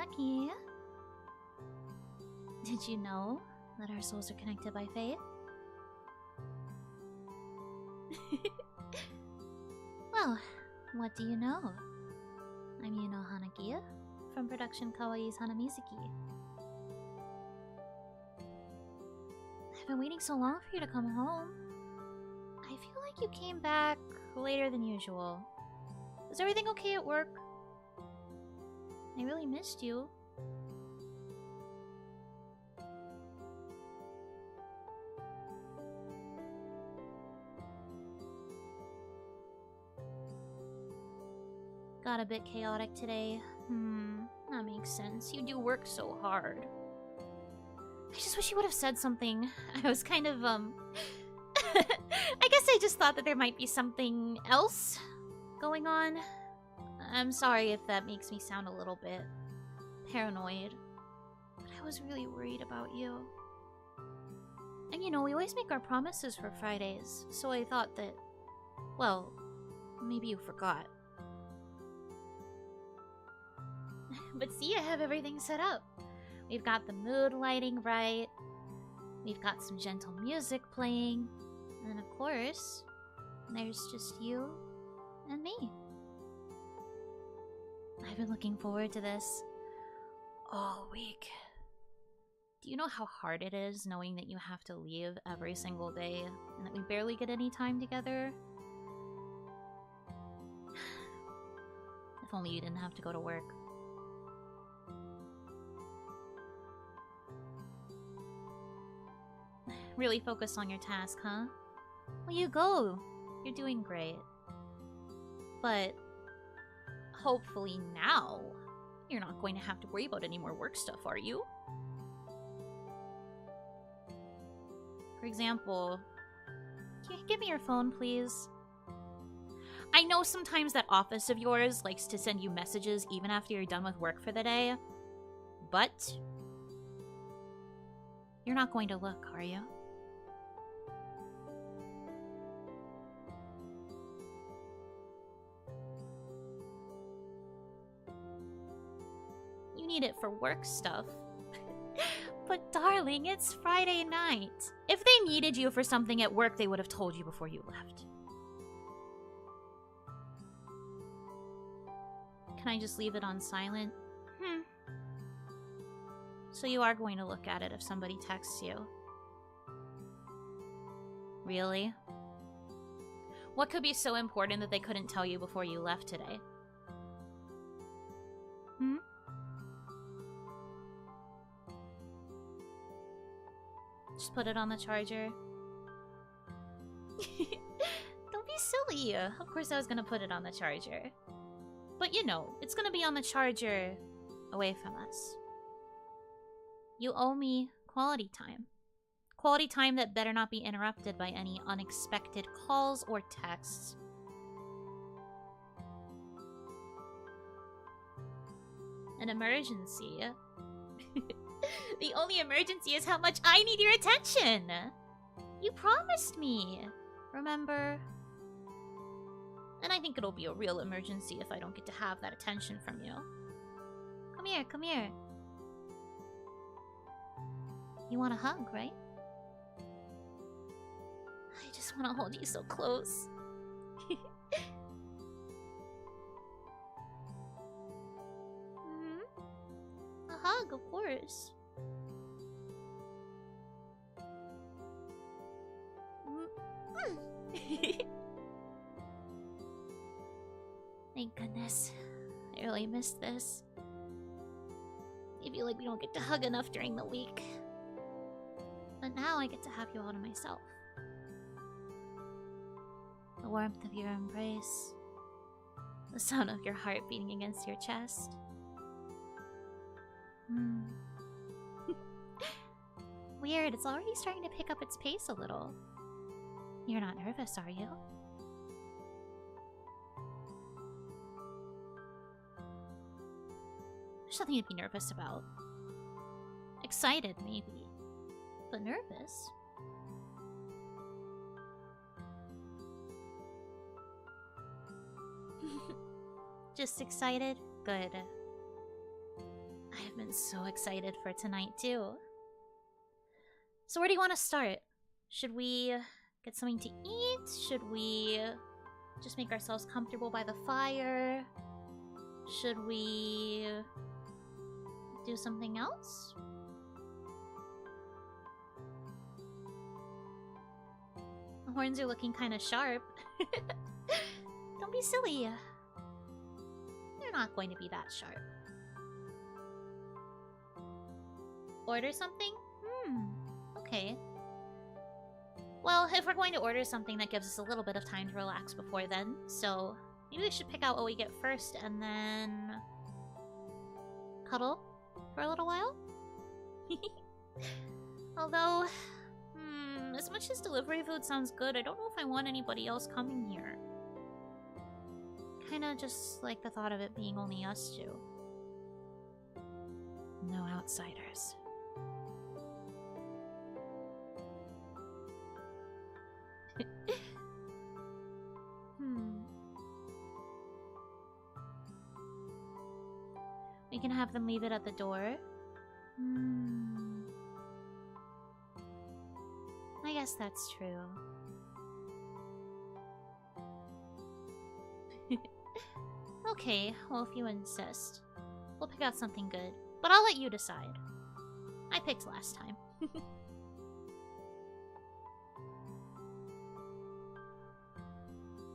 Hanaki. Did you know that our souls are connected by fate? Well, what do you know? I'm Yuno Hanaki from production Kawaii's Hanamizuki. I've been waiting so long for you to come home. I feel like you came back later than usual. Is everything okay at work? I really missed you. Got a bit chaotic today. That makes sense. You do work so hard. I just wish you would have said something. I was kind of, I guess I just thought that there might be something else going on. I'm sorry if that makes me sound a little bit paranoid. But I was really worried about you. And you know, we always make our promises for Fridays, so I thought that, well, maybe you forgot. But see, I have everything set up. We've got the mood lighting right. We've got some gentle music playing. And of course, there's just you and me. I've been looking forward to this all week. Do you know how hard it is knowing that you have to leave every single day and that we barely get any time together? If only you didn't have to go to work. Really focus on your task, huh? Well, you go. You're doing great. But hopefully now, you're not going to have to worry about any more work stuff, are you? For example, can you give me your phone, please? I know sometimes that office of yours likes to send you messages even after you're done with work for the day, but you're not going to look, are you? You need it for work stuff. But darling, it's Friday night. If they needed you for something at work, they would have told you before you left. Can I just leave it on silent? So you are going to look at it if somebody texts you. Really? What could be so important that they couldn't tell you before you left today? Just put it on the charger. Don't be silly. Of course I was gonna put it on the charger. But you know, it's gonna be on the charger away from us. You owe me quality time. Quality time that better not be interrupted by any unexpected calls or texts. An emergency. The only emergency is how much I need your attention. You promised me, remember? And I think it'll be a real emergency if I don't get to have that attention from you. Come here, come here. You want a hug, right? I just want to hold you so close. A hug, of course. Thank goodness. I really missed this. I feel like we don't get to hug enough during the week. But now I get to have you all to myself. The warmth of your embrace. The sound of your heart beating against your chest. Weird, it's already starting to pick up its pace a little. You're not nervous, are you? There's nothing to be nervous about. Excited, maybe. But nervous? Just excited? Good. I've been so excited for tonight, too. So where do you want to start? Should we get something to eat? Should we just make ourselves comfortable by the fire? Should we do something else? The horns are looking kind of sharp. Don't be silly. They're not going to be that sharp. Order something? Okay. Well, if we're going to order something, that gives us a little bit of time to relax before then. So maybe we should pick out what we get first and then cuddle for a little while? Although, as much as delivery food sounds good, I don't know if I want anybody else coming here. Kinda just like the thought of it being only us two. No outsiders. We can have them leave it at the door. I guess that's true. Okay, well, if you insist. We'll pick out something good. But I'll let you decide. I picked last time.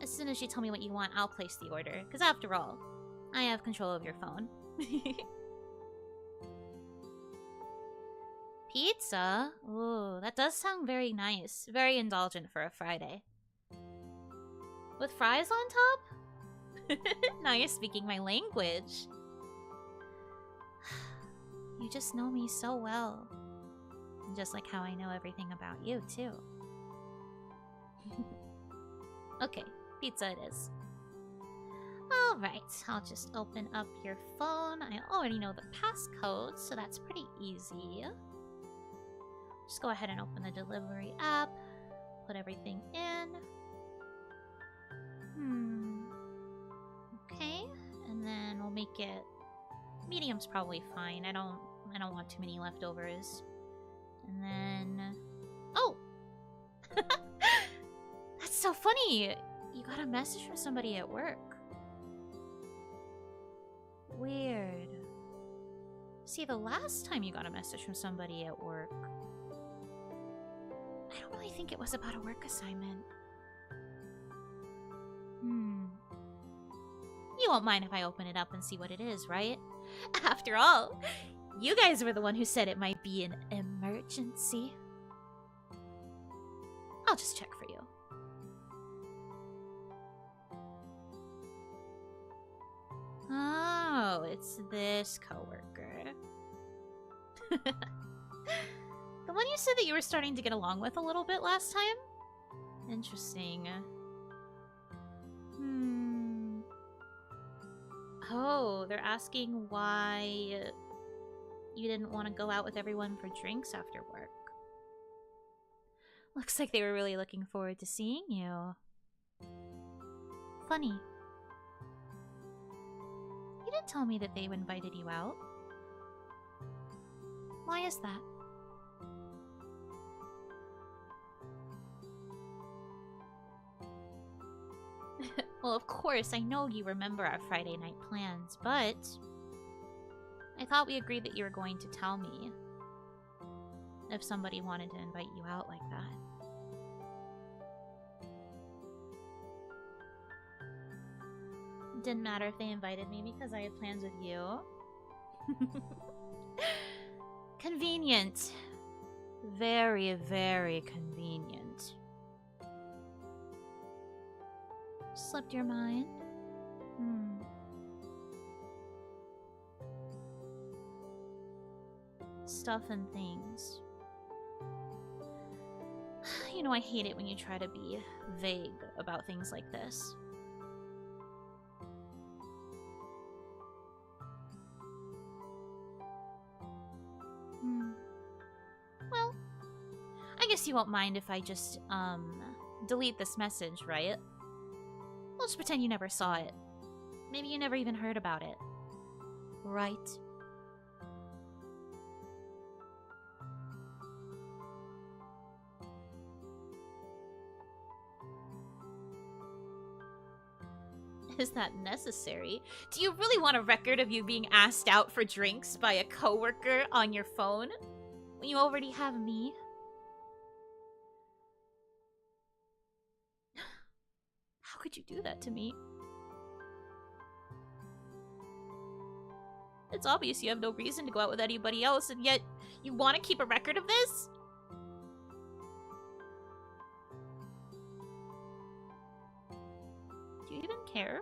As soon as you tell me what you want, I'll place the order. Because after all, I have control of your phone. Pizza? Ooh, that does sound very nice. Very indulgent for a Friday. With fries on top? Now you're speaking my language. You just know me so well. Just like how I know everything about you, too. Okay, pizza it is. Alright, I'll just open up your phone. I already know the passcode, so that's pretty easy. Just go ahead and open the delivery app. Put everything in. Okay, and then we'll make it... Medium's probably fine. I don't want too many leftovers. And then... Oh! That's so funny! You got a message from somebody at work. Weird. See, the last time you got a message from somebody at work, I don't really think it was about a work assignment. You won't mind if I open it up and see what it is, right? After all, you guys were the one who said it might be an emergency. I'll just check for you. Oh, it's this coworker. The one you said that you were starting to get along with a little bit last time? Interesting. Oh, they're asking why you didn't want to go out with everyone for drinks after work. Looks like they were really looking forward to seeing you. Funny. You didn't tell me that they invited you out. Why is that? Well, of course, I know you remember our Friday night plans, but I thought we agreed that you were going to tell me if somebody wanted to invite you out like that. It didn't matter if they invited me because I had plans with you. Convenient. Very, very convenient. Slipped your mind? Stuff and things. You know, I hate it when you try to be vague about things like this. Well, I guess you won't mind if I just, delete this message, right? We'll just pretend you never saw it. Maybe you never even heard about it. Right? Is that necessary? Do you really want a record of you being asked out for drinks by a coworker on your phone? When you already have me? How could you do that to me? It's obvious you have no reason to go out with anybody else, and yet you want to keep a record of this? Do you even care?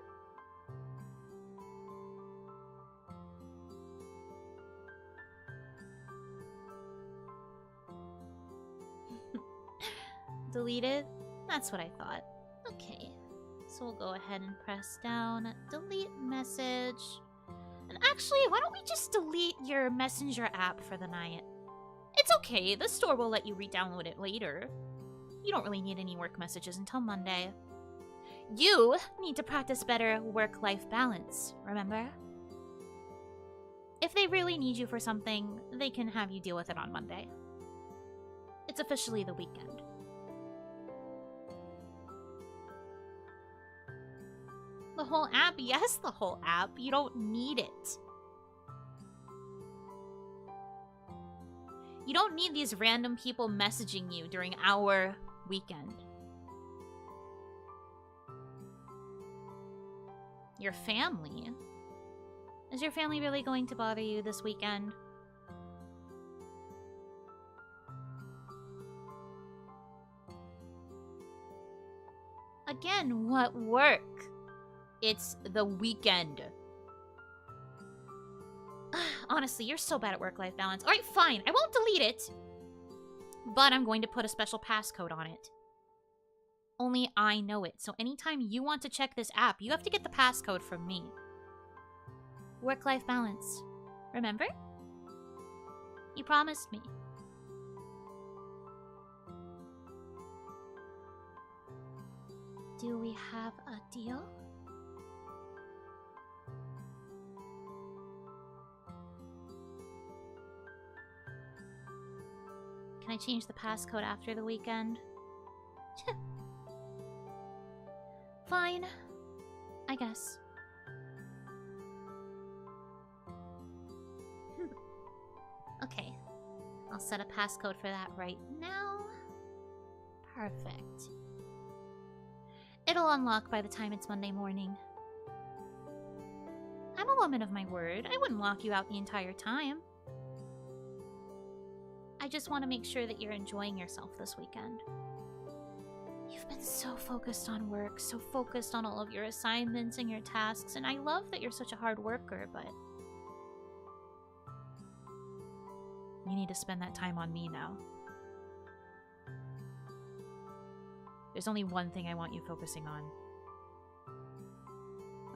Deleted? That's what I thought. Okay. So we'll go ahead and press down, delete message. And actually, why don't we just delete your messenger app for the night? It's okay, the store will let you re-download it later. You don't really need any work messages until Monday. You need to practice better work-life balance, remember? If they really need you for something, they can have you deal with it on Monday. It's officially the weekend. The whole app? Yes, the whole app. You don't need it. You don't need these random people messaging you during our weekend. Your family? Is your family really going to bother you this weekend? Again, what work? It's the weekend. Honestly, you're so bad at work-life balance. Alright, fine. I won't delete it. But I'm going to put a special passcode on it. Only I know it. So anytime you want to check this app, you have to get the passcode from me. Work-life balance. Remember? You promised me. Do we have a deal? Can I change the passcode after the weekend? Fine. I guess. Okay. I'll set a passcode for that right now. Perfect. It'll unlock by the time it's Monday morning. I'm a woman of my word. I wouldn't lock you out the entire time. I just want to make sure that you're enjoying yourself this weekend. You've been so focused on work, so focused on all of your assignments and your tasks, and I love that you're such a hard worker, but you need to spend that time on me now. There's only one thing I want you focusing on.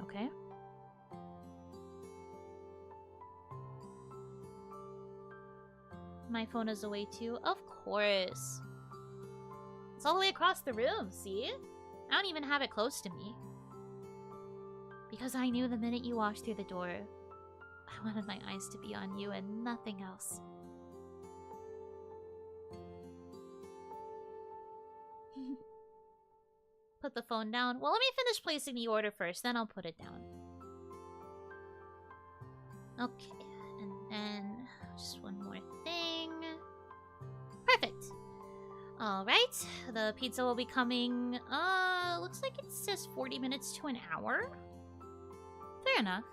Okay? My phone is away too? Of course. It's all the way across the room, see? I don't even have it close to me. Because I knew the minute you walked through the door, I wanted my eyes to be on you and nothing else. Put the phone down. Well, let me finish placing the order first, then I'll put it down. Okay, and then just one more thing. Perfect. Alright, the pizza will be coming, looks like it says 40 minutes to an hour. Fair enough.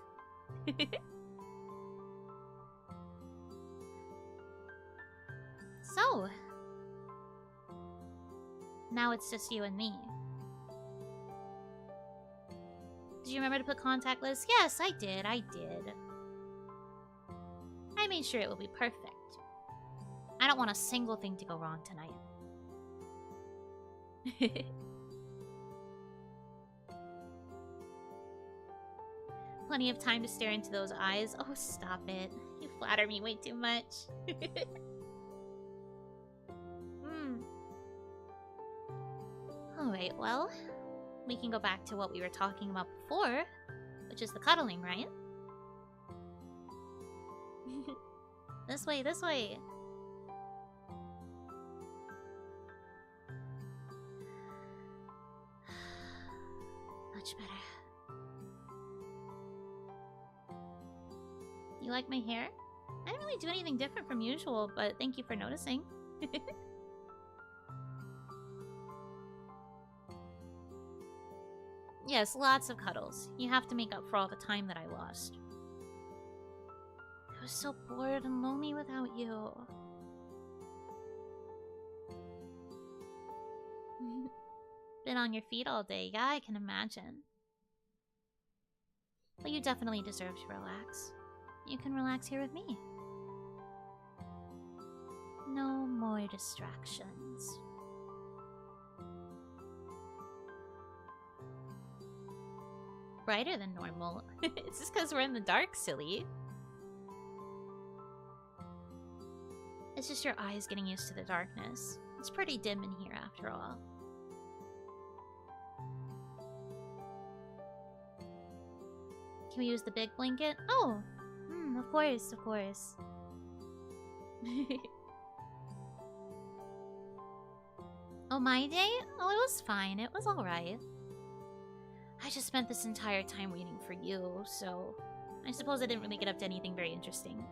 So, now it's just you and me. Did you remember to put contactless? Yes, I did. I made sure it will be perfect. I don't want a single thing to go wrong tonight. Plenty of time to stare into those eyes. Oh, stop it. You flatter me way too much. Alright, well, we can go back to what we were talking about before, which is the cuddling, right? This way, this way. Much better. You like my hair? I didn't really do anything different from usual, but thank you for noticing. Yes, lots of cuddles. You have to make up for all the time that I lost. I was so bored and lonely without you. Been on your feet all day. Yeah, I can imagine. But you definitely deserve to relax. You can relax here with me. No more distractions. Brighter than normal. It's just because we're in the dark, silly. It's just your eyes getting used to the darkness. It's pretty dim in here after all. Can we use the big blanket? Oh! Of course, of course. Oh, my day? Oh, it was fine. It was alright. I just spent this entire time waiting for you, so I suppose I didn't really get up to anything very interesting.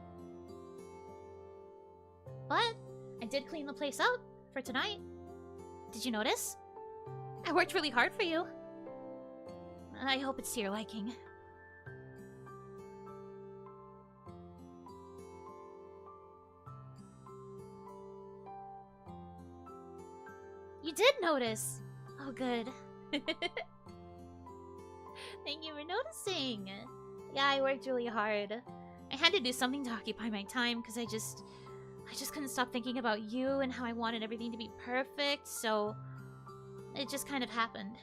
But I did clean the place up for tonight. Did you notice? I worked really hard for you. I hope it's to your liking. You did notice! Oh, good. Thank you for noticing! Yeah, I worked really hard. I had to do something to occupy my time because I just couldn't stop thinking about you and how I wanted everything to be perfect, so it just kind of happened.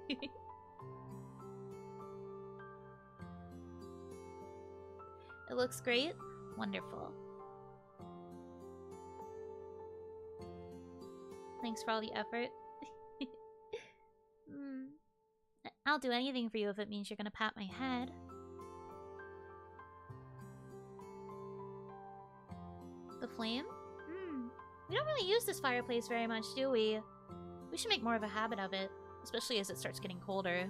It looks great? Wonderful. Thanks for all the effort. I'll do anything for you if it means you're gonna pat my head. The flame? We don't really use this fireplace very much, do we? We should make more of a habit of it, especially as it starts getting colder.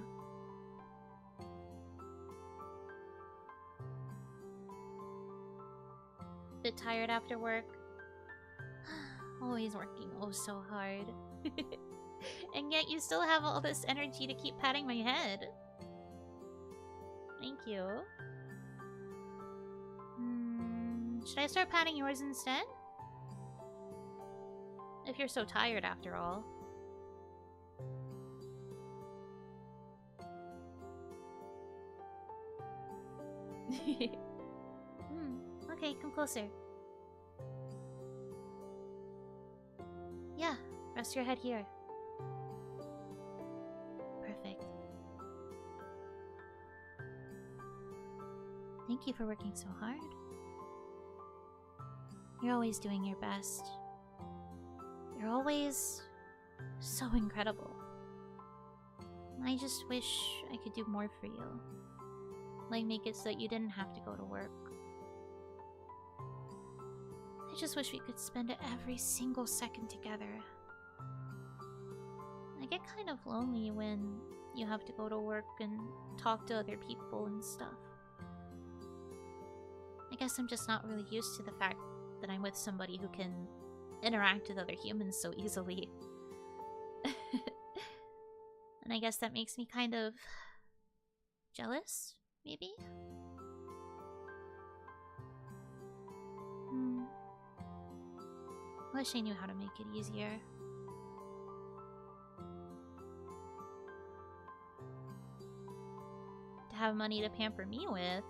Bit tired after work? Always working oh so hard. And yet you still have all this energy to keep patting my head. Thank you. Should I start patting yours instead? If you're so tired after all. Okay, come closer. Yeah, rest your head here. Perfect. Thank you for working so hard. You're always doing your best. You're always so incredible. I just wish I could do more for you. Like make it so that you didn't have to go to work. I just wish we could spend every single second together. I get kind of lonely when you have to go to work and talk to other people and stuff. I guess I'm just not really used to the fact that I'm with somebody who can interact with other humans so easily. And I guess that makes me kind of jealous, maybe? Wish I knew how to make it easier. To have money to pamper me with.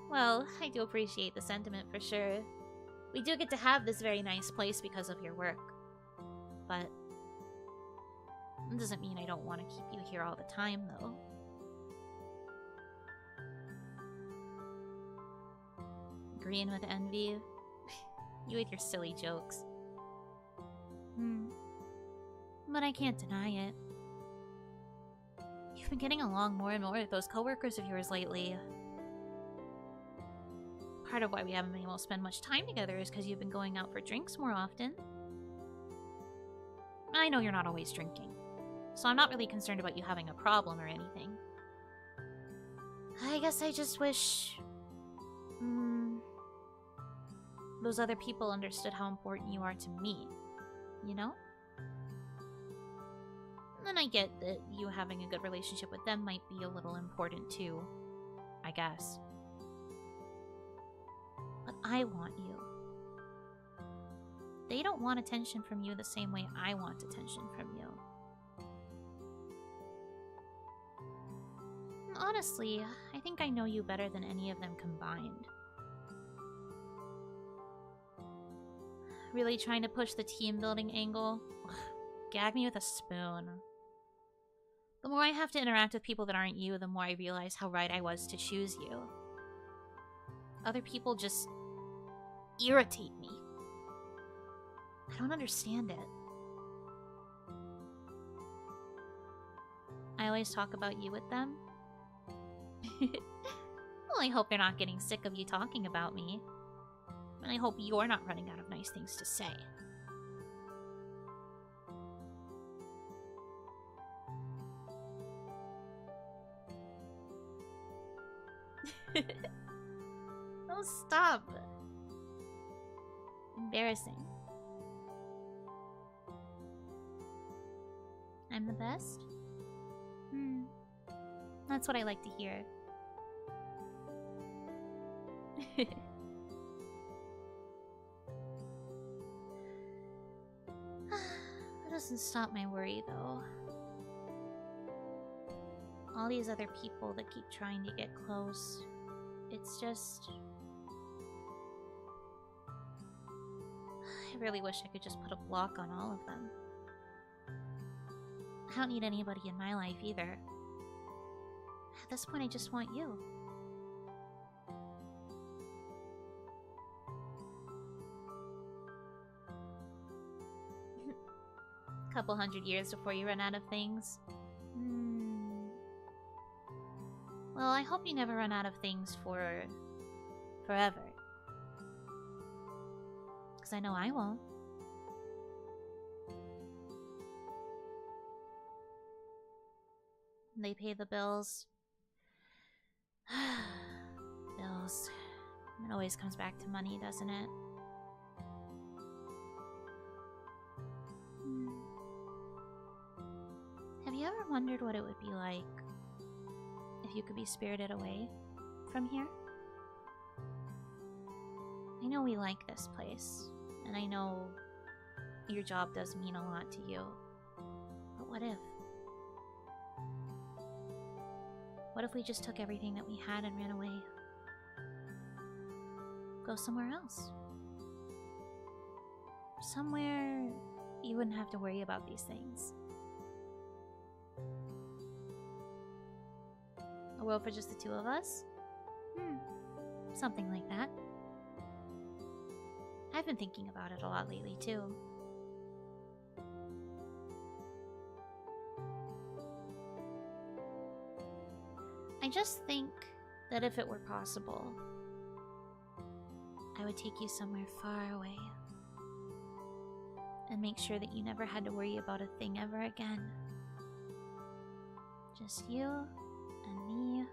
Well, I do appreciate the sentiment for sure. We do get to have this very nice place because of your work. But it doesn't mean I don't want to keep you here all the time, though. Green with envy. You with your silly jokes. But I can't deny it. You've been getting along more and more with those coworkers of yours lately. Part of why we haven't been able to spend much time together is because you've been going out for drinks more often. I know you're not always drinking, so I'm not really concerned about you having a problem or anything. I guess I just wish... those other people understood how important you are to me. You know? And I get that you having a good relationship with them might be a little important too. I guess. But I want you. They don't want attention from you the same way I want attention from you. And honestly, I think I know you better than any of them combined. Really trying to push the team building angle? Ugh, gag me with a spoon. The more I have to interact with people that aren't you, the more I realize how right I was to choose you. Other people just irritate me. I don't understand it. I always talk about you with them. Well, I hope they're not getting sick of you talking about me. And I hope you're not running out of nice things to say. Oh, stop. Embarrassing. I'm the best? That's what I like to hear. That doesn't stop my worry, though. All these other people that keep trying to get close. It's just... I really wish I could just put a block on all of them. I don't need anybody in my life either. At this point, I just want you. Couple hundred years before you run out of things. Well, I hope you never run out of things for... forever. Because I know I won't. They pay the bills. Bills. It always comes back to money, doesn't it? Have you ever wondered what it would be like if you could be spirited away from here? I know we like this place, and I know your job does mean a lot to you, but what if? What if we just took everything that we had and ran away? Go somewhere else. Somewhere you wouldn't have to worry about these things. A world for just the two of us? Something like that. I've been thinking about it a lot lately, too. I just think that if it were possible, I would take you somewhere far away and make sure that you never had to worry about a thing ever again. Just you and me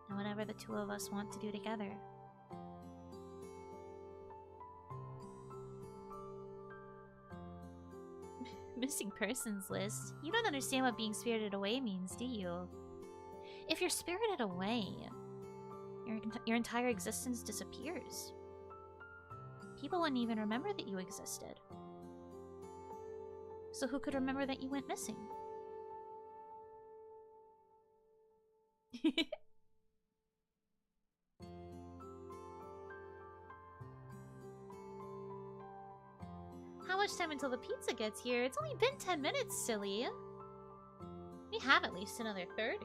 and whatever the two of us want to do together. Missing persons list? You don't understand what being spirited away means, do you? If you're spirited away, your entire existence disappears. People wouldn't even remember that you existed. So who could remember that you went missing? How much time until the pizza gets here? It's only been 10 minutes, silly. We have at least another 30.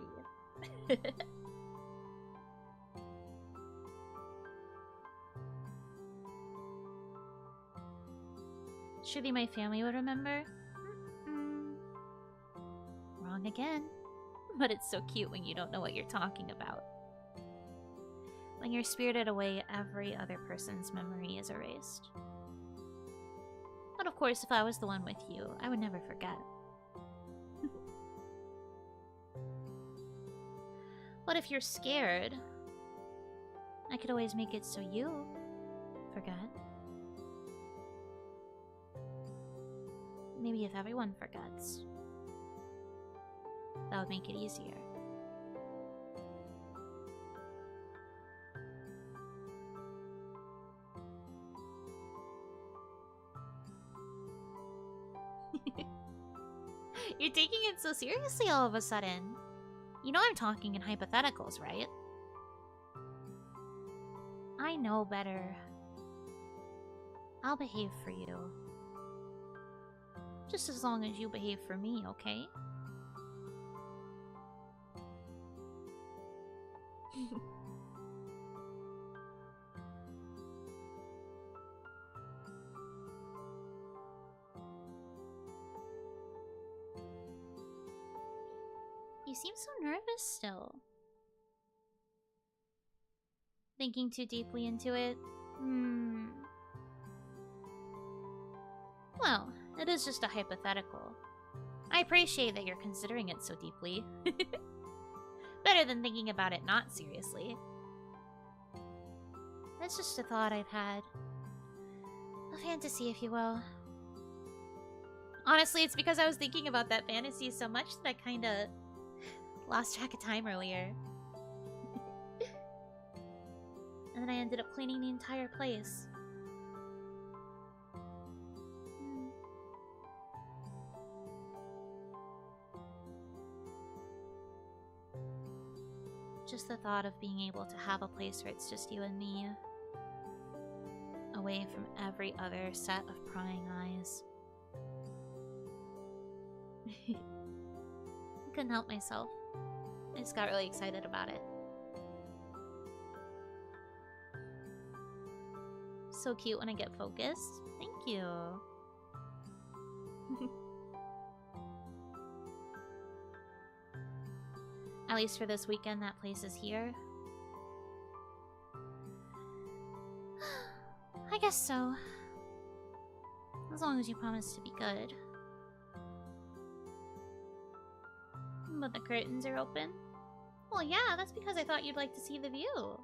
Surely my family would remember? Wrong again. But it's so cute when you don't know what you're talking about. When you're spirited away, every other person's memory is erased. But of course, if I was the one with you, I would never forget. But if you're scared, I could always make it so you forget. Maybe if everyone forgets, that would make it easier. You're taking it so seriously all of a sudden. You know I'm talking in hypotheticals, right? I know better. I'll behave for you. Just as long as you behave for me, okay? You seem so nervous still. Thinking too deeply into it? Well, it is just a hypothetical. I appreciate that you're considering it so deeply. Better than thinking about it not seriously. That's just a thought I've had. A fantasy, if you will. Honestly, it's because I was thinking about that fantasy so much that I kinda lost track of time earlier. And then I ended up cleaning the entire place. Just the thought of being able to have a place where it's just you and me, away from every other set of prying eyes. Couldn't help myself. I just got really excited about it. So cute when I get focused. Thank you. At least for this weekend, that place is here. I guess so. As long as you promise to be good. But the curtains are open? Well, yeah, that's because I thought you'd like to see the view.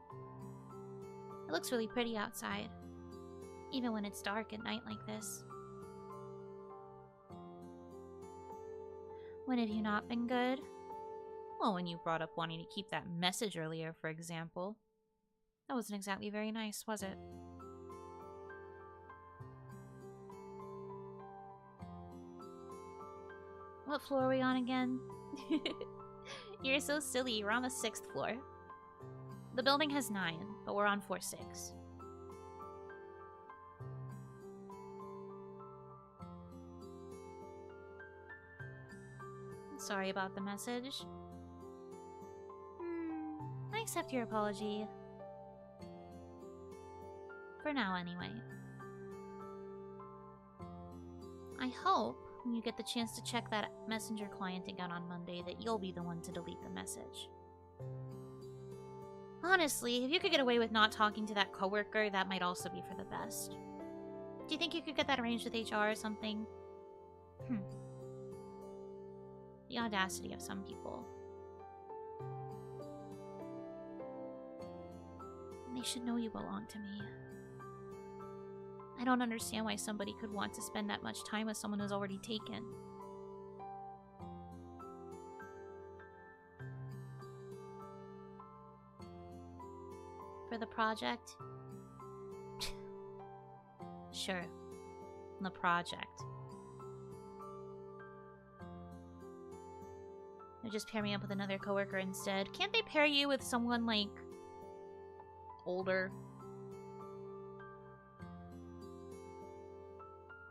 It looks really pretty outside. Even when it's dark at night like this. When have you not been good? Well, when you brought up wanting to keep that message earlier, for example. That wasn't exactly very nice, was it? What floor are we on again? You're so silly, we're on the 6th floor. The building has 9, but we're on floor 6. Sorry about the message. I accept your apology. For now, anyway. I hope, when you get the chance to check that messenger client again on Monday, that you'll be the one to delete the message. Honestly, if you could get away with not talking to that coworker, that might also be for the best. Do you think you could get that arranged with HR or something? The audacity of some people. They should know you belong to me. I don't understand why somebody could want to spend that much time with someone who's already taken. For the project? Sure. The project. Or just pair me up with another coworker instead. Can't they pair you with someone, like, older?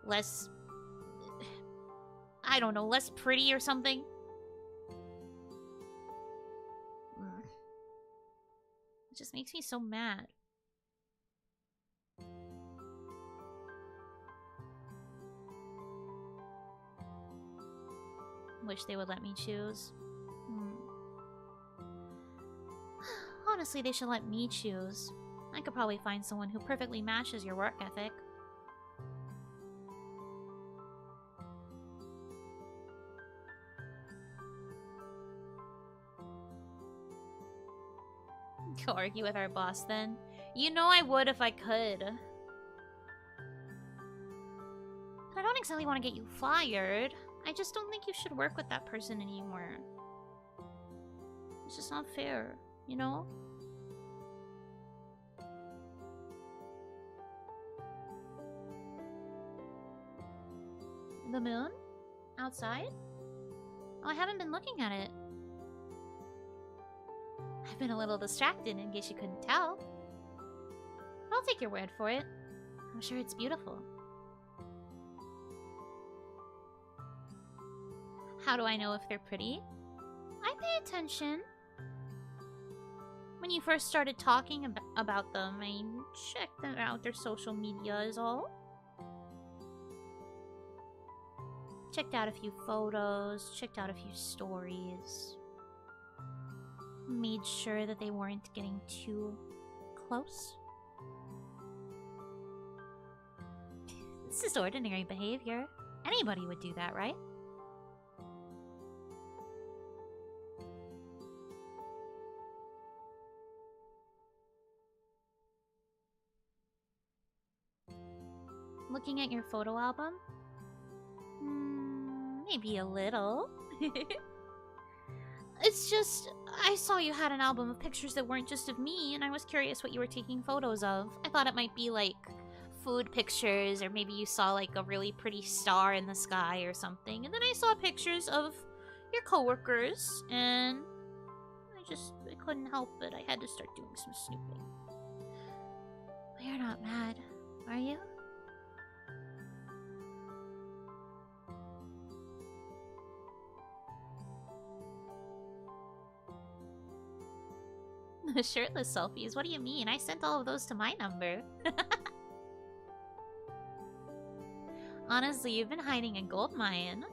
Less... I don't know, less pretty or something? It just makes me so mad. Wish they would let me choose. Honestly, they should let me choose. I could probably find someone who perfectly matches your work ethic. Go argue with our boss then. You know I would if I could. But I don't exactly want to get you fired. I just don't think you should work with that person anymore. It's just not fair, you know? The moon? Outside? Oh, I haven't been looking at it. I've been a little distracted in case you couldn't tell. I'll take your word for it. I'm sure it's beautiful. How do I know if they're pretty? I pay attention. When you first started talking about them, I checked out their social media is all. Checked out a few photos, checked out a few stories. Made sure that they weren't getting too close. This is ordinary behavior. Anybody would do that, right? Looking at your photo album? Maybe a little. It's just, I saw you had an album of pictures that weren't just of me, and I was curious what you were taking photos of. I thought it might be like food pictures, or maybe you saw like a really pretty star in the sky or something. And then I saw pictures of your coworkers, and I couldn't help it. I had to start doing some snooping. But you're not mad, are you? Shirtless selfies? What do you mean? I sent all of those to my number. Honestly, you've been hiding a gold mine.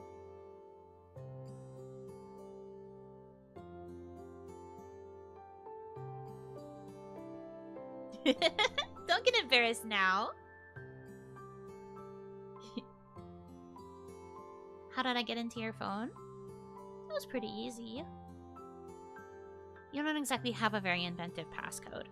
Don't get embarrassed now. How did I get into your phone? That was pretty easy. You don't exactly have a very inventive passcode.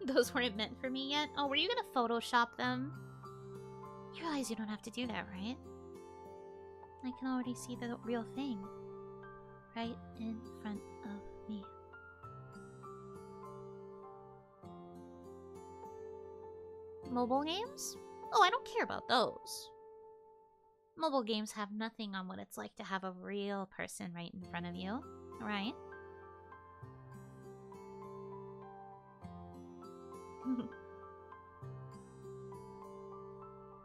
Those weren't meant for me yet? Oh, were you gonna Photoshop them? You realize you don't have to do that, right? I can already see the real thing. Right in front of me. Mobile games? Oh, I don't care about those. Mobile games have nothing on what it's like to have a real person right in front of you, right?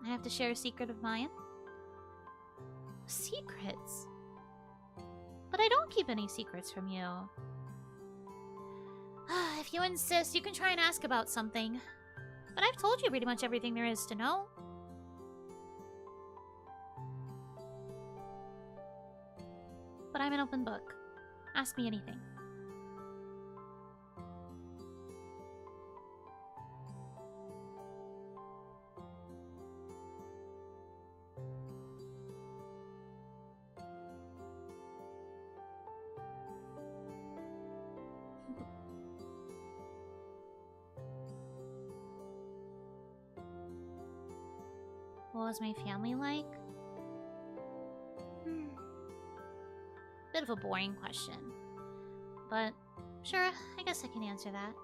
I have to share a secret of mine? Secrets? But I don't keep any secrets from you. If you insist, you can try and ask about something. But I've told you pretty much everything there is to know. But I'm an open book. Ask me anything. What was my family like? Bit of a boring question. But, sure, I guess I can answer that.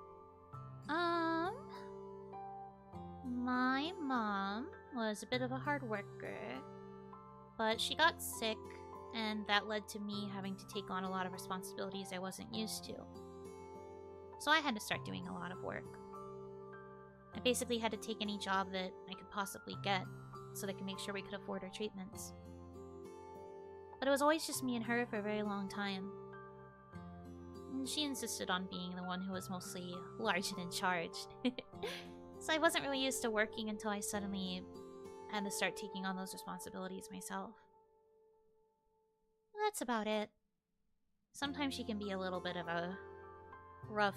My mom was a bit of a hard worker. But she got sick, and that led to me having to take on a lot of responsibilities I wasn't used to. So I had to start doing a lot of work. I basically had to take any job that I could possibly get, so they could make sure we could afford our treatments. But it was always just me and her for a very long time. And she insisted on being the one who was mostly large and in charge. So I wasn't really used to working until I suddenly had to start taking on those responsibilities myself. That's about it. Sometimes she can be a little bit of a rough,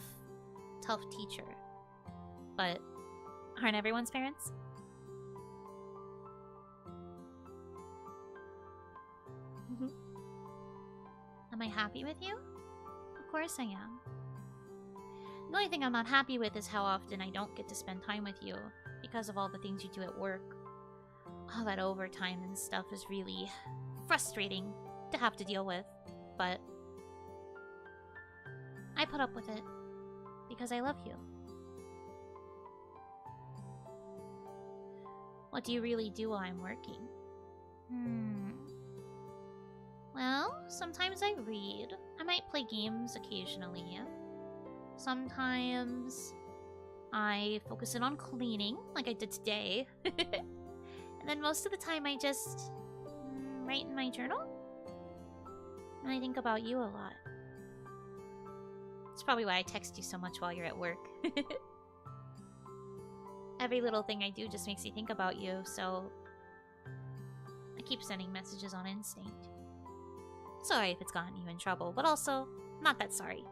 tough teacher. But aren't everyone's parents? Am I happy with you? Of course I am. The only thing I'm not happy with is how often I don't get to spend time with you because of all the things you do at work. All that overtime and stuff is really frustrating to have to deal with, but I put up with it because I love you. What do you really do while I'm working? Well, sometimes I read. I might play games occasionally. Sometimes I focus in on cleaning, like I did today. And then most of the time I just write in my journal. And I think about you a lot. It's probably why I text you so much while you're at work. Every little thing I do just makes me think about you, so I keep sending messages on instinct. Sorry if it's gotten you in trouble, but also not that sorry.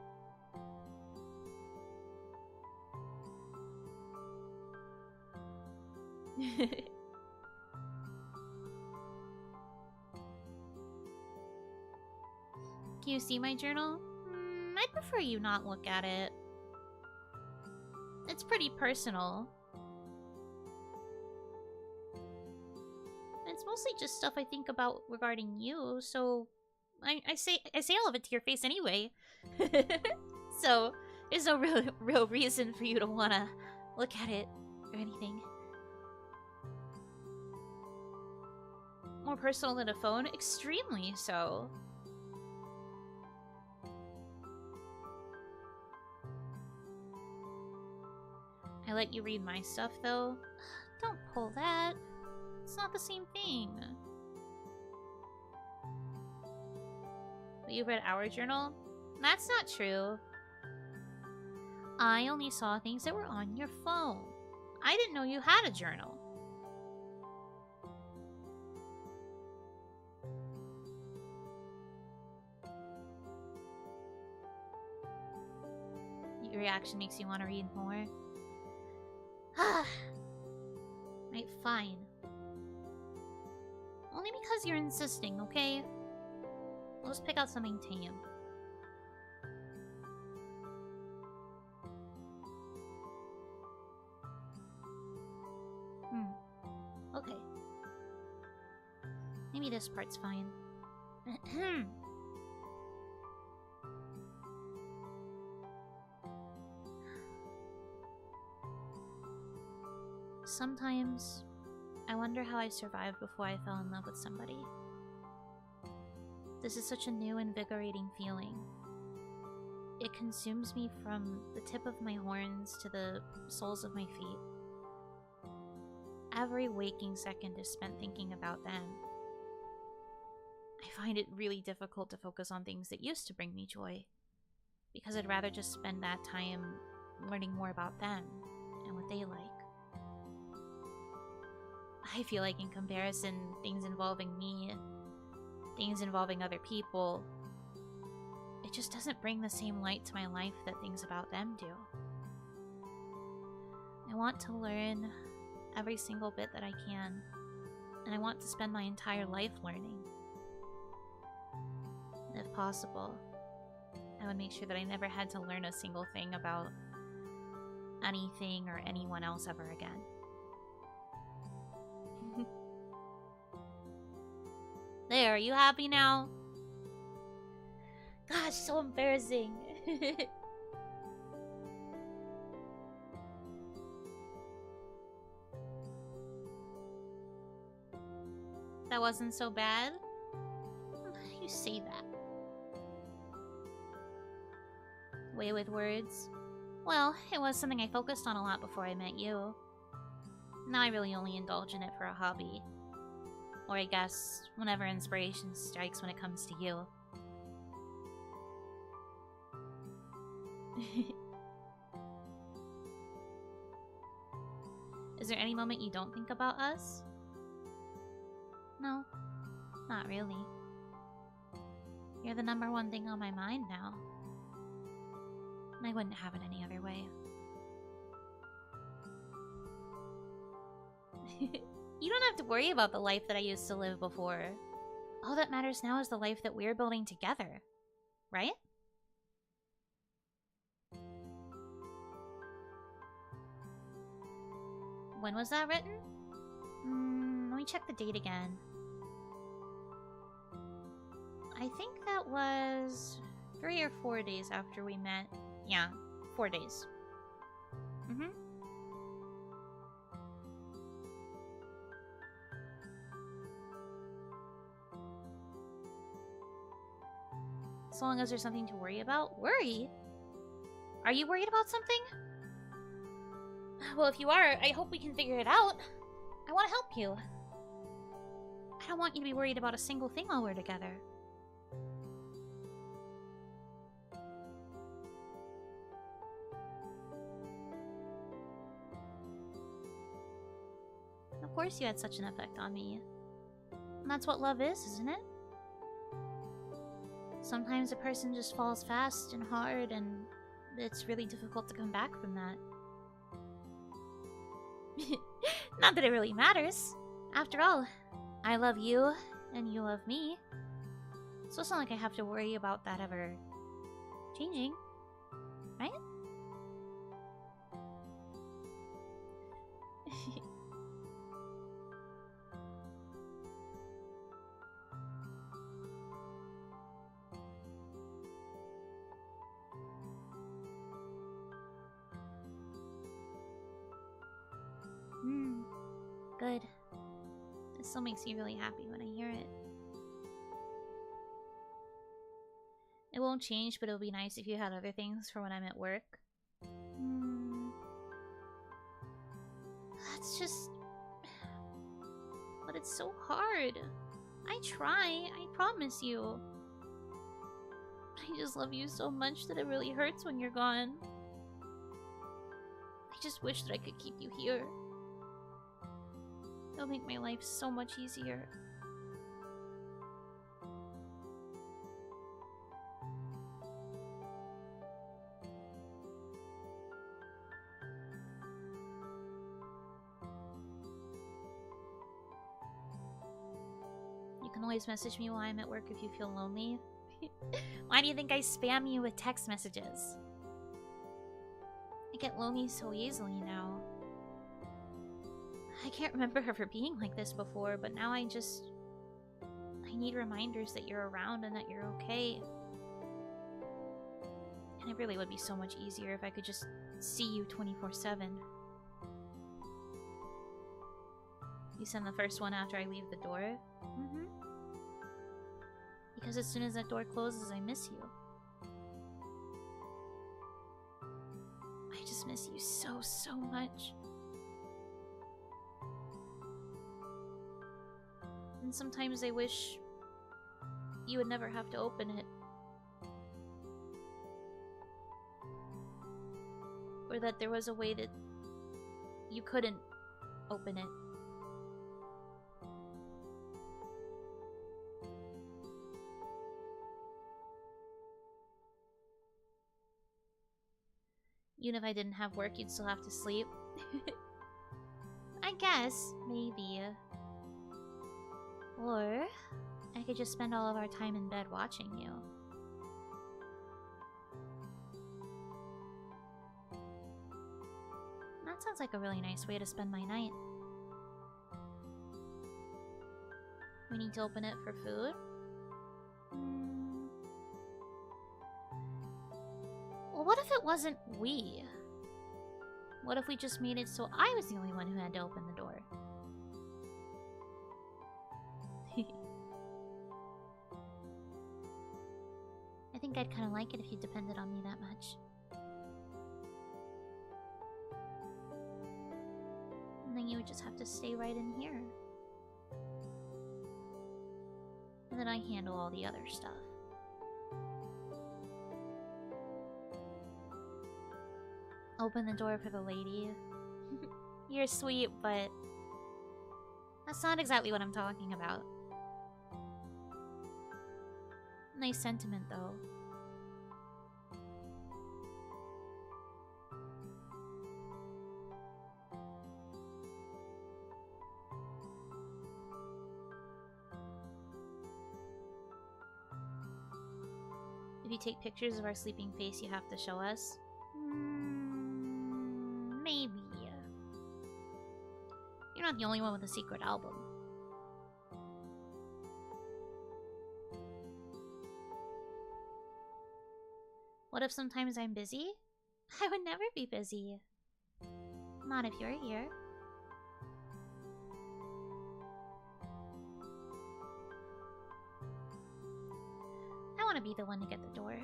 Can you see my journal? I'd prefer you not look at it. It's pretty personal. It's mostly just stuff I think about regarding you, so I say all of it to your face anyway. So there's no real reason for you to wanna look at it or anything. More personal than a phone? Extremely so. I let you read my stuff, though. Don't pull that. It's not the same thing. But you read our journal? That's not true. I only saw things that were on your phone. I didn't know you had a journal. Your reaction makes you want to read more. Right, fine. Only because you're insisting, okay? We'll just pick out something tame. Okay. Maybe this part's fine. Sometimes, I wonder how I survived before I fell in love with somebody. This is such a new, invigorating feeling. It consumes me from the tip of my horns to the soles of my feet. Every waking second is spent thinking about them. I find it really difficult to focus on things that used to bring me joy, because I'd rather just spend that time learning more about them and what they like. I feel like in comparison, things involving me, things involving other people, it just doesn't bring the same light to my life that things about them do. I want to learn every single bit that I can, and I want to spend my entire life learning. And if possible, I would make sure that I never had to learn a single thing about anything or anyone else ever again. There, are you happy now? Gosh, so embarrassing. That wasn't so bad? You say that. Way with words. Well, it was something I focused on a lot before I met you. Now I really only indulge in it for a hobby. Or I guess, whenever inspiration strikes when it comes to you. Is there any moment you don't think about us? No, not really. You're the #1 thing on my mind now. And I wouldn't have it any other way. You don't have to worry about the life that I used to live before. All that matters now is the life that we're building together, right? When was that written? Let me check the date again. I think that was 3 or 4 days after we met. Yeah, 4 days. As long as there's something to worry about. Worry? Are you worried about something? Well, if you are, I hope we can figure it out. I want to help you. I don't want you to be worried about a single thing while we're together. Of course you had such an effect on me. And that's what love is, isn't it? Sometimes a person just falls fast and hard, and it's really difficult to come back from that. Not that it really matters. After all, I love you, and you love me. So it's not like I have to worry about that ever changing, right? Good. It still makes me really happy when I hear it. It won't change, but it'll be nice if you had other things for when I'm at work. That's just... But it's so hard. I try, I promise you. I just love you so much that it really hurts when you're gone. I just wish that I could keep you here. It'll make my life so much easier. You can always message me while I'm at work if you feel lonely. Why do you think I spam you with text messages? I get lonely so easily now. I can't remember ever being like this before, but now I need reminders that you're around and that you're okay. And it really would be so much easier if I could just see you 24/7. You send the first one after I leave the door? Because as soon as that door closes, I miss you. I just miss you so much. And sometimes I wish you would never have to open it. Or that there was a way that you couldn't open it. Even if I didn't have work, you'd still have to sleep. I guess, maybe. Or I could just spend all of our time in bed watching you. That sounds like a really nice way to spend my night. We need to open it for food? Well, what if it wasn't we? What if we just made it so I was the only one who had to open the door? I think I'd kind of like it if you depended on me that much. And then you would just have to stay right in here. And then I handle all the other stuff. Open the door for the lady. You're sweet, but that's not exactly what I'm talking about. Nice sentiment, though. If you take pictures of our sleeping face, you have to show us. Maybe. You're not the only one with a secret album. What if sometimes I'm busy? I would never be busy. Not if you're here. I want to be the one to get the door.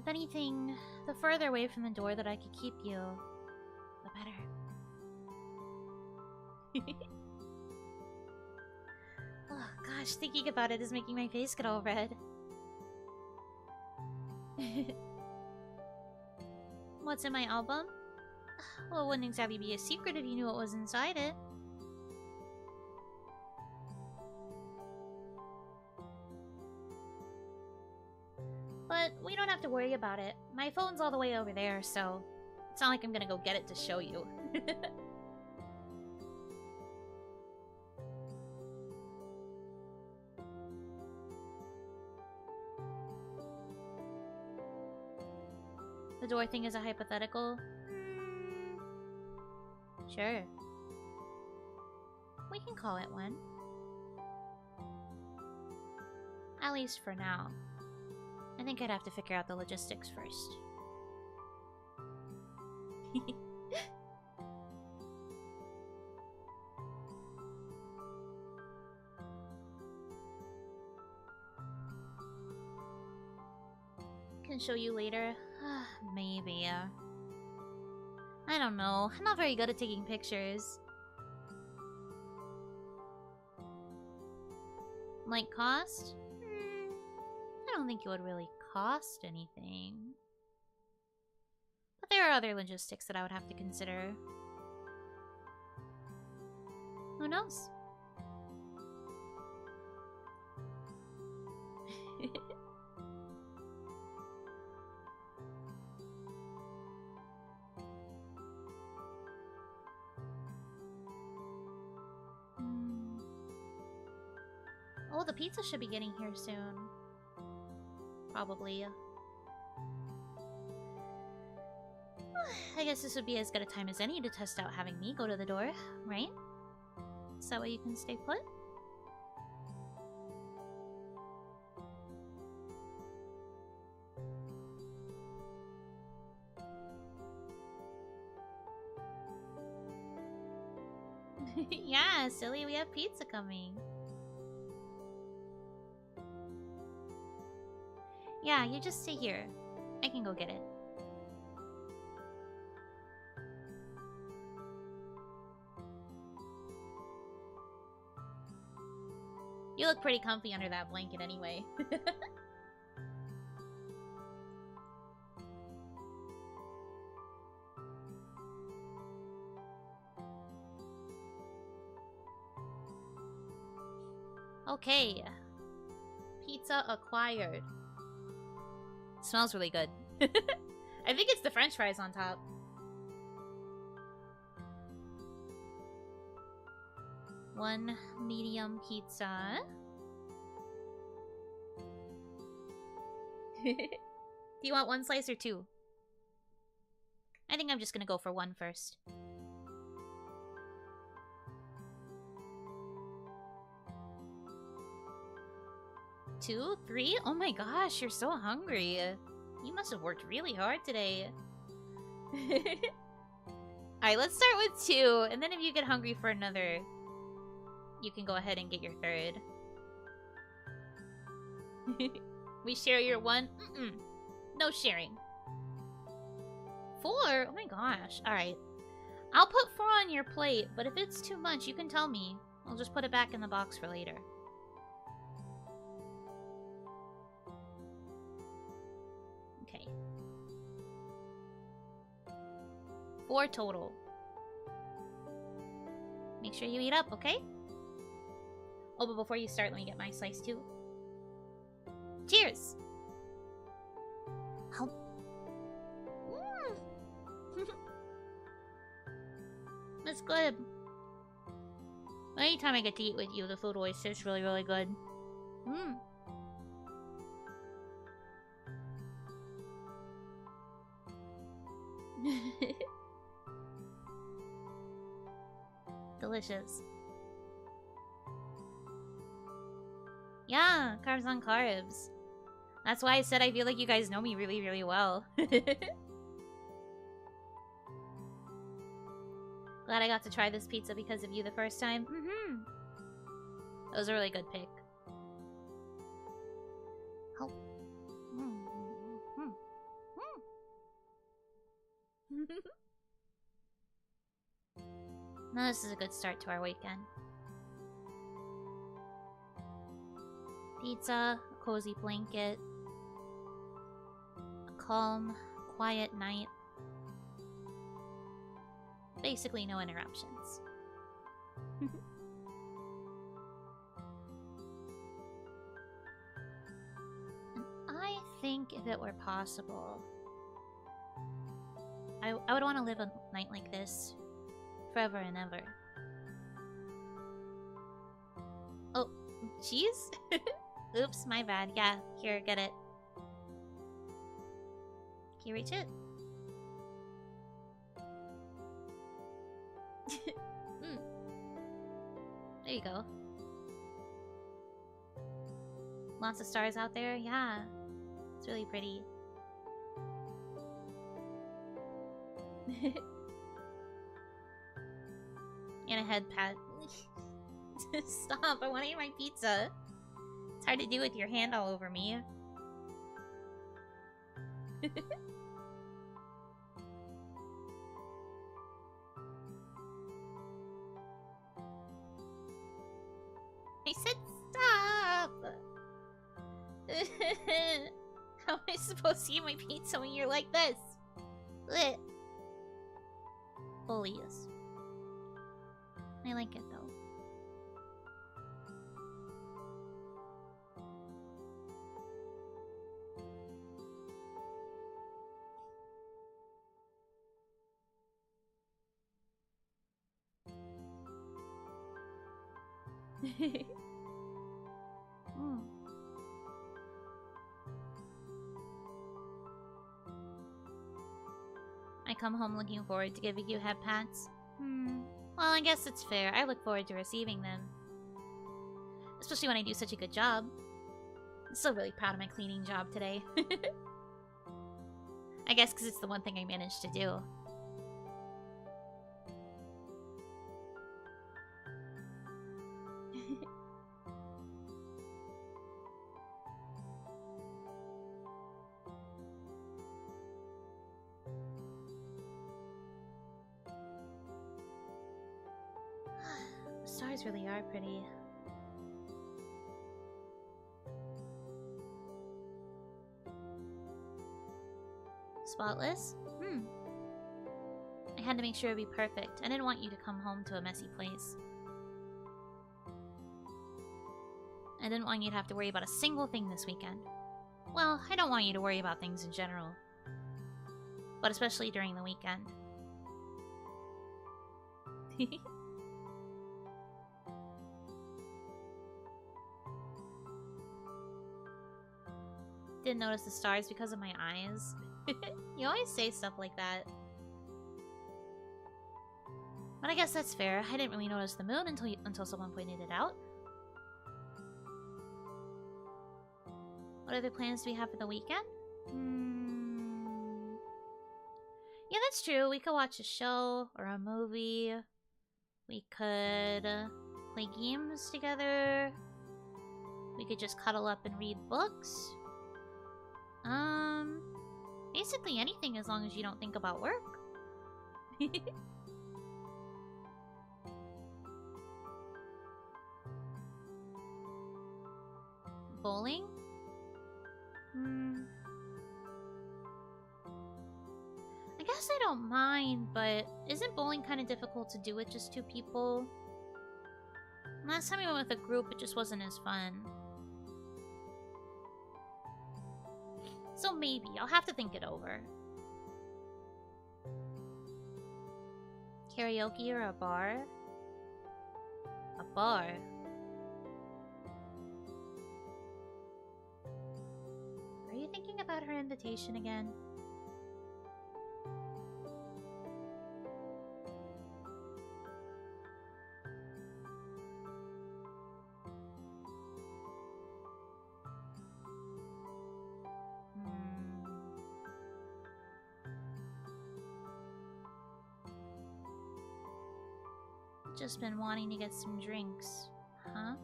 If anything, the further away from the door that I could keep you, the better. Oh gosh, thinking about it is making my face get all red. What's in my album? Well, it wouldn't exactly be a secret if you knew what was inside it. But we don't have to worry about it. My phone's all the way over there, so it's not like I'm gonna go get it to show you. The door thing is a hypothetical? Sure. We can call it one. At least for now. I think I'd have to figure out the logistics first. Can show you later. Maybe. I don't know. I'm not very good at taking pictures. Like cost? I don't think it would really cost anything. But there are other logistics that I would have to consider. Who knows? Oh, the pizza should be getting here soon. Probably. I guess this would be as good a time as any to test out having me go to the door, right? So that way you can stay put? Yeah, silly, we have pizza coming. Yeah, you just stay here. I can go get it. You look pretty comfy under that blanket anyway. Okay. Pizza acquired. Smells really good. I think it's the french fries on top. One medium pizza. Do you want one slice or two? I think I'm just gonna go for one first. Two? Three? Oh my gosh, you're so hungry. You must have worked really hard today. Alright, let's start with two, and then if you get hungry for another, you can go ahead and get your third. We share your one? No sharing. Four? Oh my gosh. Alright. I'll put four on your plate, but if it's too much, you can tell me. I'll just put it back in the box for later. Okay. 4 total. Make sure you eat up, okay? Oh, but before you start, let me get my slice too. Cheers! Oh. That's good. Anytime I get to eat with you, the food always tastes really, really good. Delicious. Yeah, carbs on carbs. That's why I said I feel like you guys know me really, really well. Glad I got to try this pizza because of you the first time. That was a really good pick. Oh. No, this is a good start to our weekend. Pizza, a cozy blanket, a calm, quiet night. Basically no interruptions. And I think if it were possible, I would want to live a night like this forever and ever. Oh, cheese? Oops, my bad. Yeah, here, get it. Can you reach it? There you go. Lots of stars out there. Yeah, it's really pretty. And a head pat. Stop, I want to eat my pizza. It's hard to do with your hand all over me. I said stop! How am I supposed to eat my pizza when you're like this? Blech. Bullies. I like it though. I come home looking forward to giving you head pats. Well, I guess it's fair. I look forward to receiving them. Especially when I do such a good job. I'm still really proud of my cleaning job today. I guess because it's the one thing I managed to do. The stars really are pretty. Spotless? I had to make sure it'd be perfect. I didn't want you to come home to a messy place. I didn't want you to have to worry about a single thing this weekend. Well, I don't want you to worry about things in general. But especially during the weekend. Didn't notice the stars because of my eyes. You always say stuff like that. But I guess that's fair. I didn't really notice the moon until someone pointed it out. What other plans do we have for the weekend? Yeah, that's true. We could watch a show or a movie. We could play games together. We could just cuddle up and read books. Basically anything as long as you don't think about work. Bowling? I guess I don't mind, but isn't bowling kind of difficult to do with just 2 people? Last time we went with a group, it just wasn't as fun. So maybe. I'll have to think it over. Karaoke or a bar? A bar? Are you thinking about her invitation again? Just been wanting to get some drinks. Huh?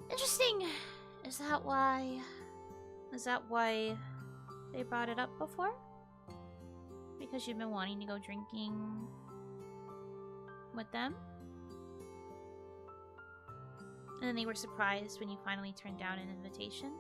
Interesting. Is that why they brought it up before? Because you've been wanting to go drinking with them? And then they were surprised when you finally turned down an invitation?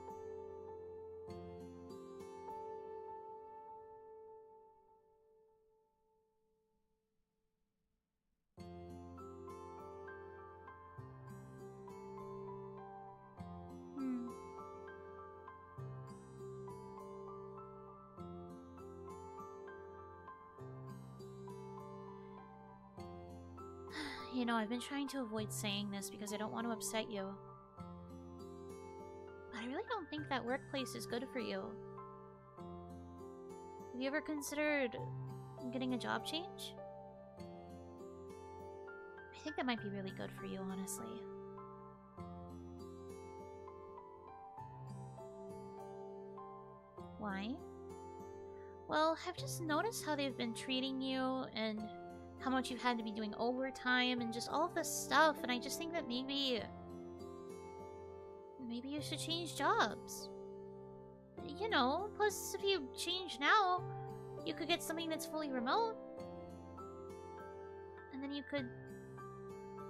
You know, I've been trying to avoid saying this because I don't want to upset you. But I really don't think that workplace is good for you. Have you ever considered getting a job change? I think that might be really good for you, honestly. Why? Well, I've just noticed how they've been treating you and how much you've had to be doing overtime and just all of this stuff, and I just think that maybe you should change jobs. You know, plus if you change now, you could get something that's fully remote. And then you could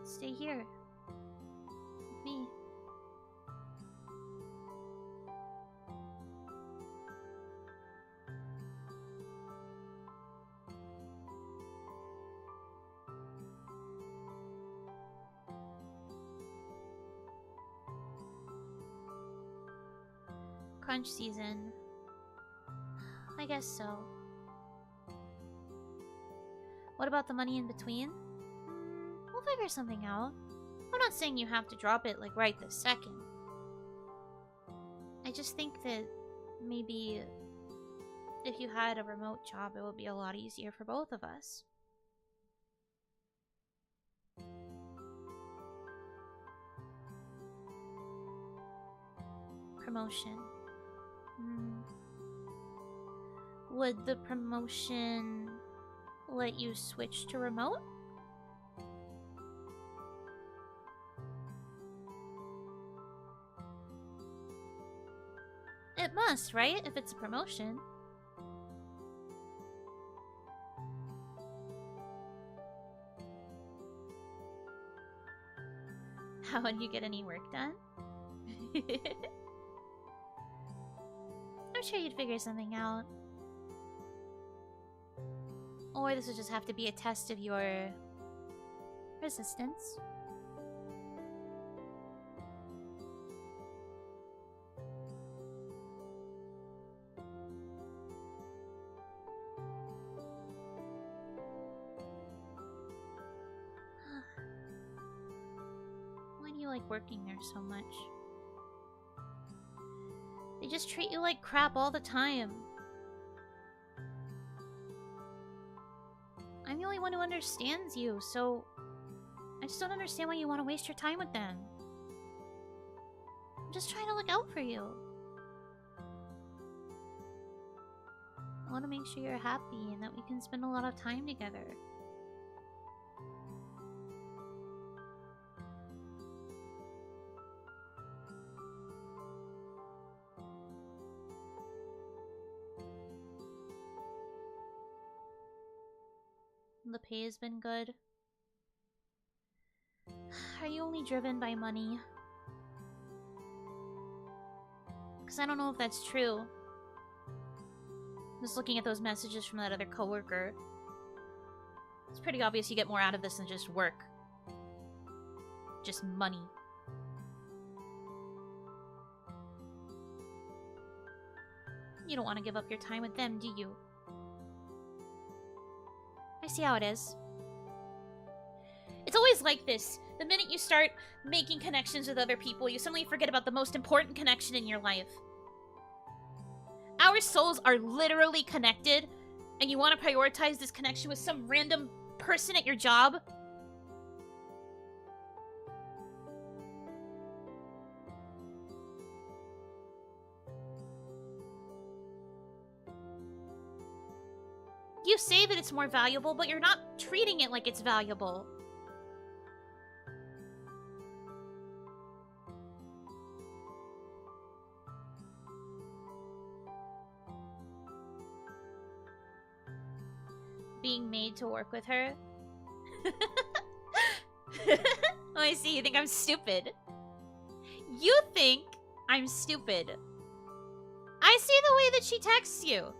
stay here with me. Crunch season. I guess so. What about the money in between? We'll figure something out. I'm not saying you have to drop it like right this second. I just think that maybe if you had a remote job, it would be a lot easier for both of us. Promotion. Would the promotion let you switch to remote? It must, right? If it's a promotion. How would you get any work done? I'm sure you'd figure something out. Or this would just have to be a test of your resistance. Why do you like working there so much? They just treat you like crap all the time. I'm the only one who understands you, so I just don't understand why you want to waste your time with them. I'm just trying to look out for you. I want to make sure you're happy and that we can spend a lot of time together. The pay has been good. Are you only driven by money? Because I don't know if that's true. Just looking at those messages from that other coworker. It's pretty obvious you get more out of this than just work. Just money. You don't want to give up your time with them, do you? I see how it is. It's always like this. The minute you start making connections with other people, you suddenly forget about the most important connection in your life. Our souls are literally connected, and you want to prioritize this connection with some random person at your job? You say that it's more valuable, but you're not treating it like it's valuable. Being made to work with her? Oh, I see. You think I'm stupid. You think I'm stupid. I see the way that she texts you.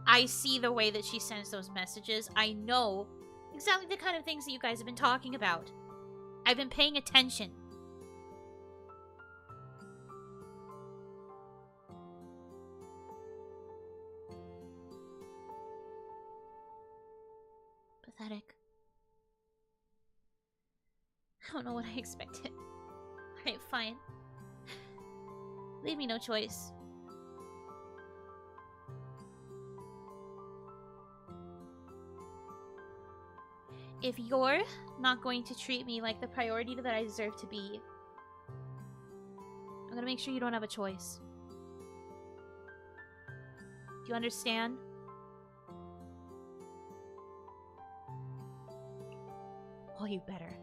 I see the way that she sends those messages. I know exactly the kind of things that you guys have been talking about. I've been paying attention. Pathetic. I don't know what I expected. Alright, fine. Leave me no choice. If you're not going to treat me like the priority that I deserve to be, I'm gonna make sure you don't have a choice. Do you understand? Well, you better.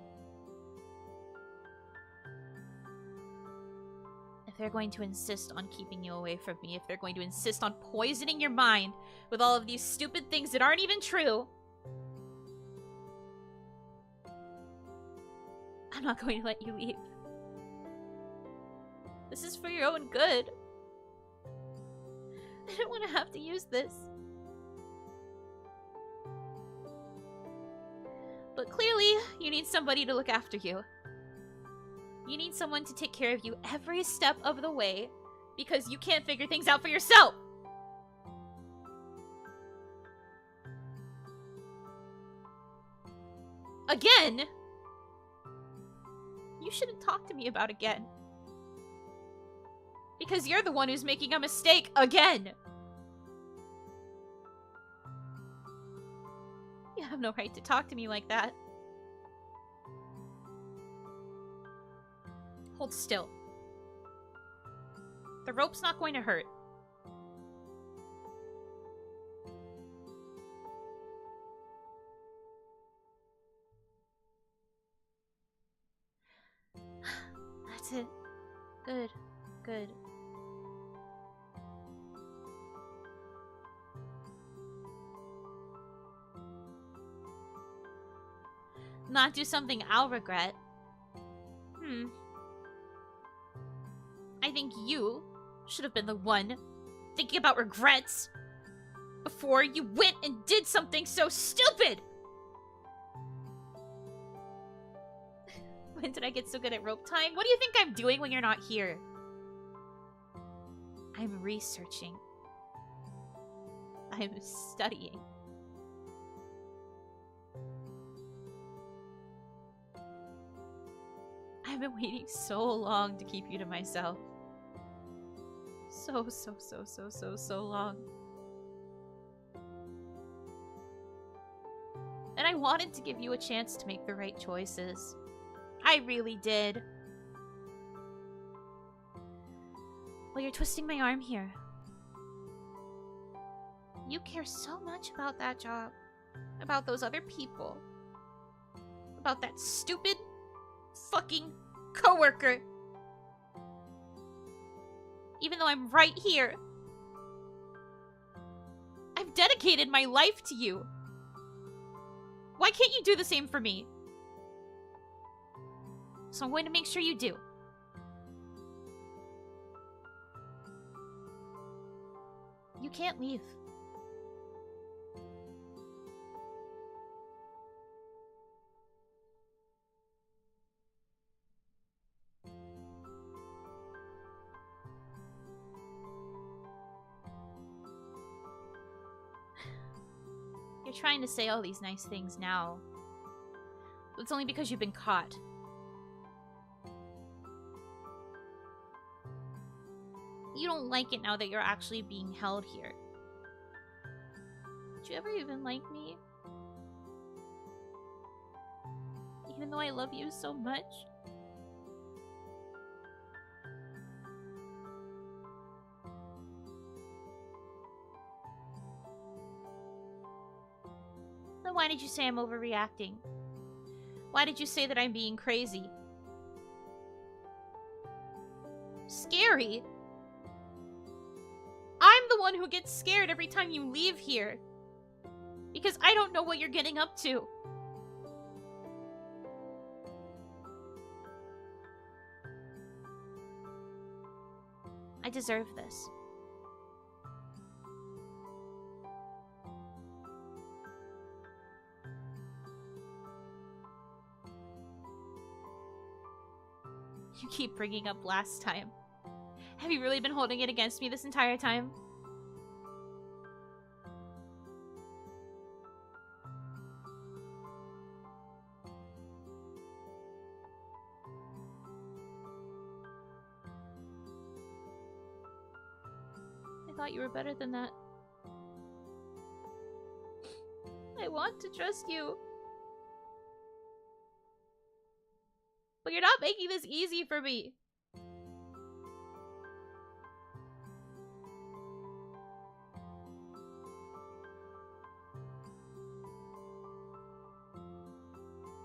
If they're going to insist on keeping you away from me, if they're going to insist on poisoning your mind with all of these stupid things that aren't even true, I'm not going to let you leave. This is for your own good. I don't want to have to use this. But clearly, you need somebody to look after you. You need someone to take care of you every step of the way because you can't figure things out for yourself. Again? You shouldn't talk to me about again. Because you're the one who's making a mistake again. You have no right to talk to me like that. Hold still. The rope's not going to hurt. That's it. Good. Good. Not do something I'll regret. I think you should have been the one thinking about regrets before you went and did something so stupid! When did I get so good at rope tying? What do you think I'm doing when you're not here? I'm researching. I'm studying. I've been waiting so long to keep you to myself. So long. And I wanted to give you a chance to make the right choices. I really did. Well, you're twisting my arm here. You care so much about that job. About those other people. About that stupid fucking coworker. Even though I'm right here. I've dedicated my life to you. Why can't you do the same for me? So I'm going to make sure you do. You can't leave. You're trying to say all these nice things now. But it's only because you've been caught. You don't like it now that you're actually being held here. Did you ever even like me? Even though I love you so much? why did you say I'm overreacting? Why did you say that I'm being crazy? Scary? I'm the one who gets scared every time you leave here. Because I don't know what you're getting up to. I deserve this. You keep bringing up last time. Have you really been holding it against me this entire time? I thought you were better than that. I want to trust you. But you're not making this easy for me.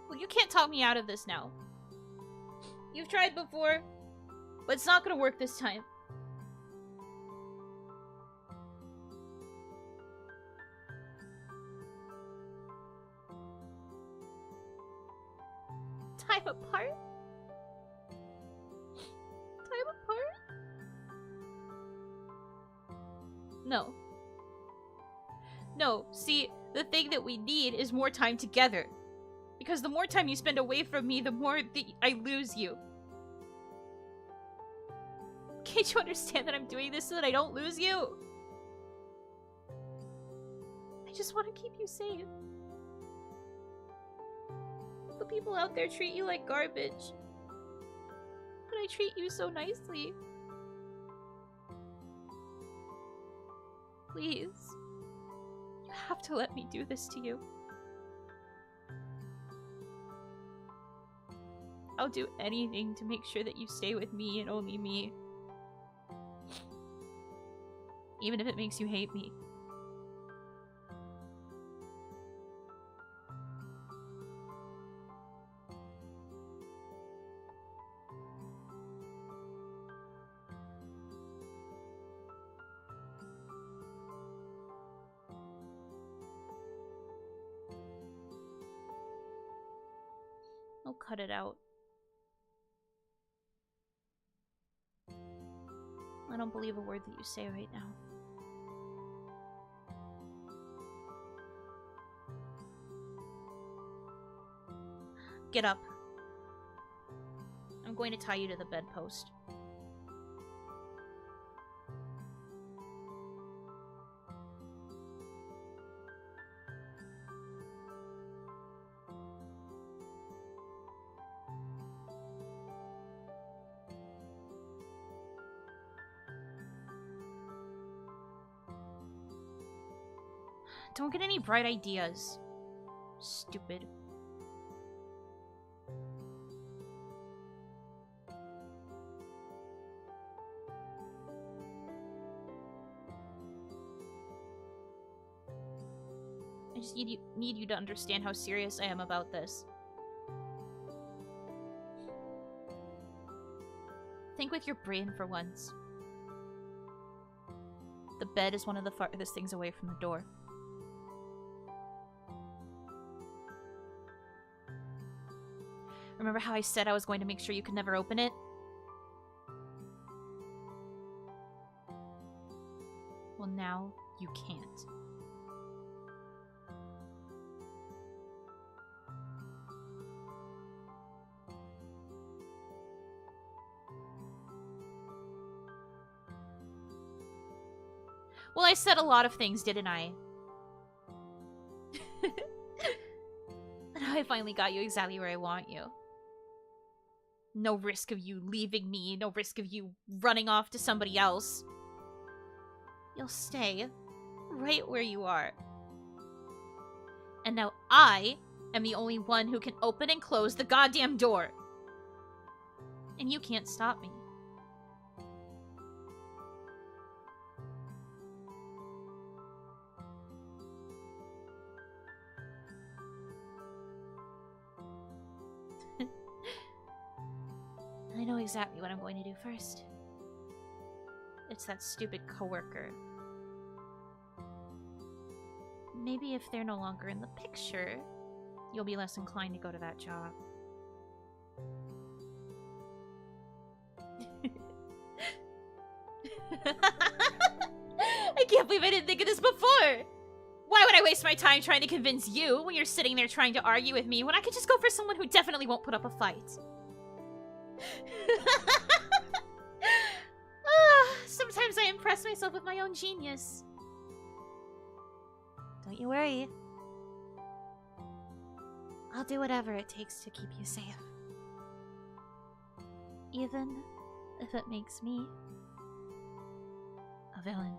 Well, you can't talk me out of this now. You've tried before, but it's not gonna work this time. Time apart? Time apart? No. No, see, the thing that we need is more time together. Because the more time you spend away from me, the more I lose you. Can't you understand that I'm doing this so that I don't lose you? I just want to keep you safe. The people out there treat you like garbage. But I treat you so nicely. Please. You have to let me do this to you. I'll do anything to make sure that you stay with me and only me. Even if it makes you hate me. I'll cut it out. I don't believe a word that you say right now. Get up. I'm going to tie you to the bedpost. Don't get any bright ideas. Stupid. I just need you to understand how serious I am about this. Think with your brain for once. The bed is one of the farthest things away from the door. Remember how I said I was going to make sure you could never open it? Well, now you can't. Well, I said a lot of things, didn't I? Now I finally got you exactly where I want you. No risk of you leaving me, no risk of you running off to somebody else. You'll stay right where you are. And now I am the only one who can open and close the goddamn door. And you can't stop me. going to do first. It's that stupid coworker. Maybe if they're no longer in the picture, you'll be less inclined to go to that job. I can't believe I didn't think of this before! Why would I waste my time trying to convince you when you're sitting there trying to argue with me when I could just go for someone who definitely won't put up a fight? Sometimes I impress myself with my own genius. Don't you worry. I'll do whatever it takes to keep you safe. Even if it makes me a villain.